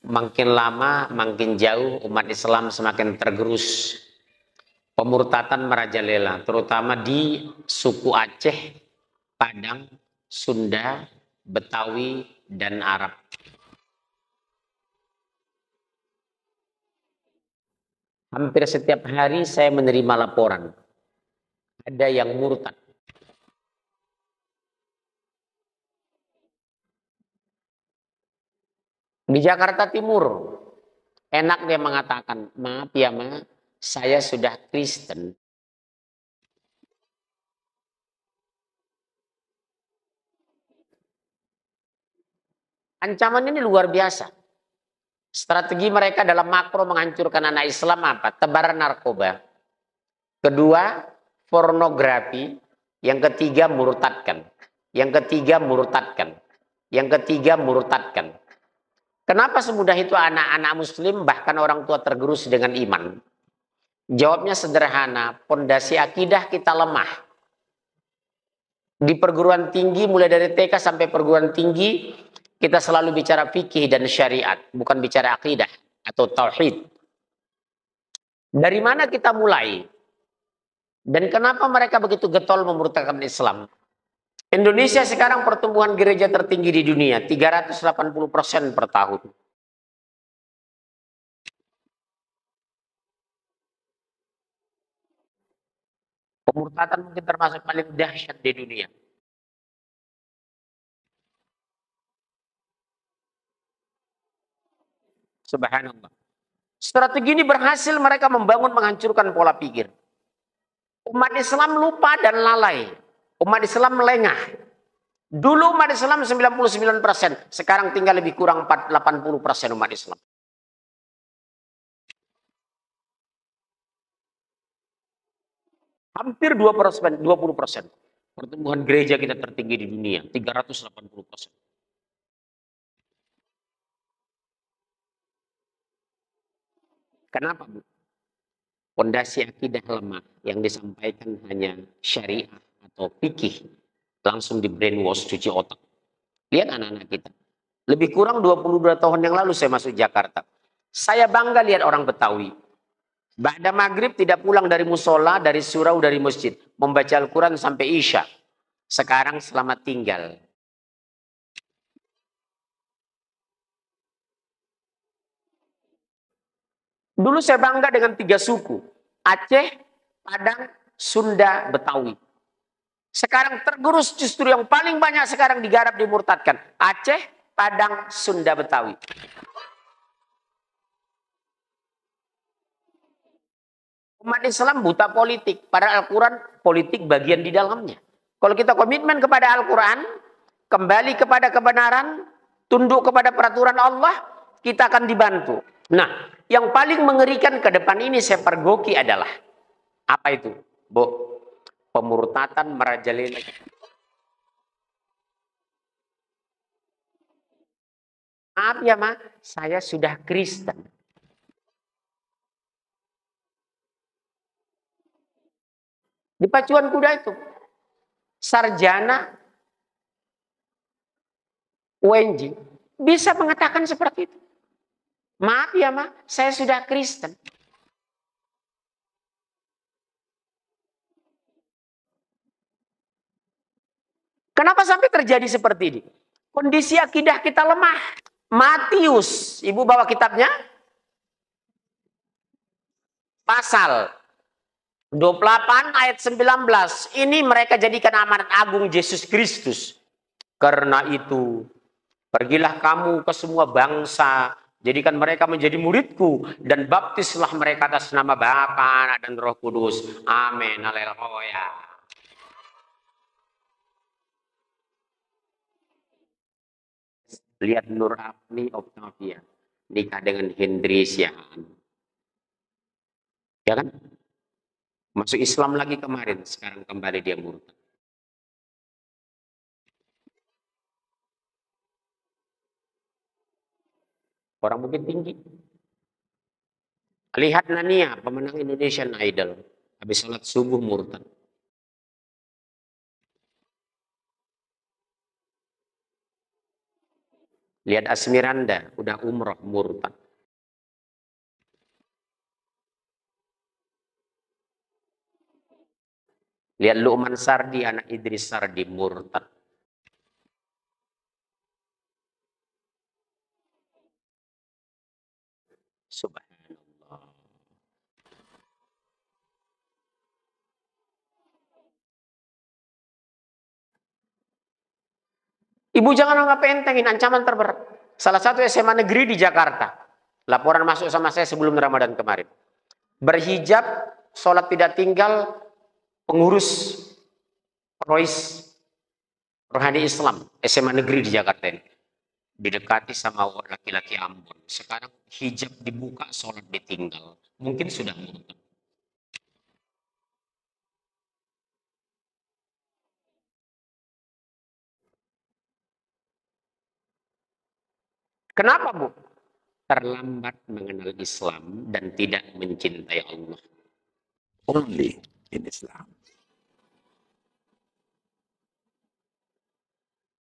makin lama makin jauh umat Islam semakin tergerus. Pemurtatan merajalela, terutama di suku Aceh, Padang, Sunda, Betawi, dan Arab. Hampir setiap hari saya menerima laporan. Ada yang murtad. Di Jakarta Timur, enak dia mengatakan, maaf ya ma, saya sudah Kristen. Ancaman ini luar biasa. Strategi mereka dalam makro menghancurkan anak Islam apa? Tebaran narkoba. Kedua, pornografi. Yang ketiga, murtadkan. Yang ketiga, murtadkan. Yang ketiga, murtadkan. Kenapa semudah itu anak-anak muslim bahkan orang tua tergerus dengan iman? Jawabnya sederhana, pondasi akidah kita lemah. Di perguruan tinggi mulai dari TK sampai perguruan tinggi kita selalu bicara fikih dan syariat, bukan bicara akidah atau tauhid. Dari mana kita mulai? Dan kenapa mereka begitu getol memurtadkan Islam? Indonesia sekarang pertumbuhan gereja tertinggi di dunia, 380% per tahun. Pemurtadan mungkin termasuk paling dahsyat di dunia. Subhanallah. Strategi ini berhasil mereka membangun menghancurkan pola pikir. Umat Islam lupa dan lalai. Umat Islam lengah. Dulu umat Islam 99%, sekarang tinggal lebih kurang 80% umat Islam. Hampir 20%. Pertumbuhan gereja kita tertinggi di dunia, 380%. Kenapa, Bu? Pondasi akidah lemah yang disampaikan hanya syariah atau fikih, langsung di brainwash, cuci otak. Lihat anak-anak kita. Lebih kurang 22 tahun yang lalu saya masuk Jakarta. Saya bangga lihat orang Betawi. Ba'da maghrib tidak pulang dari musola, dari surau, dari masjid. Membaca Al-Quran sampai Isya. Sekarang selamat tinggal. Dulu saya bangga dengan 3 suku. Aceh, Padang, Sunda, Betawi. Sekarang tergerus justru yang paling banyak sekarang digarap dimurtadkan. Aceh, Padang, Sunda, Betawi. Umat Islam buta politik. Pada Al-Quran, politik bagian di dalamnya. Kalau kita komitmen kepada Al-Quran, kembali kepada kebenaran, tunduk kepada peraturan Allah, kita akan dibantu. Nah, yang paling mengerikan ke depan ini saya pergoki adalah, apa itu, Bu? Pemurtatan merajalela. Maaf ya, Ma, saya sudah Kristen. Di pacuan kuda itu, sarjana UNJ bisa mengatakan seperti itu. Maaf ya, Ma, saya sudah Kristen. Kenapa sampai terjadi seperti ini? Kondisi akidah kita lemah. Matius, Ibu bawa kitabnya? Pasal 28 ayat 19. Ini mereka jadikan amanat agung Yesus Kristus. Karena itu, pergilah kamu ke semua bangsa, jadikan mereka menjadi muridku, dan baptislah mereka atas nama Bapa, Anak, dan Roh Kudus. Amin. Haleluya. Lihat Nur Afni Octavia nikah dengan Hendri Siahaan. Ya kan? Masuk Islam lagi kemarin, sekarang kembali dia murtad. Orang mungkin tinggi. Lihat Nania, pemenang Indonesian Idol. Habis sholat subuh murtad. Lihat Asmiranda, udah umroh murtad. Lihat Luqman Sardi, anak Idris Sardi, murtad. Subhanallah. Ibu jangan anggap entengin ancaman terberat. Salah satu SMA negeri di Jakarta. Laporan masuk sama saya sebelum Ramadan kemarin. Berhijab, sholat tidak tinggal, pengurus Rois Rohani Islam, SMA negeri di Jakarta ini. Didekati sama laki-laki Ambon. Sekarang hijab dibuka, sholat ditinggal. Mungkin sudah murtad. Kenapa, Bu? Terlambat mengenal Islam dan tidak mencintai Allah. Only in Islam.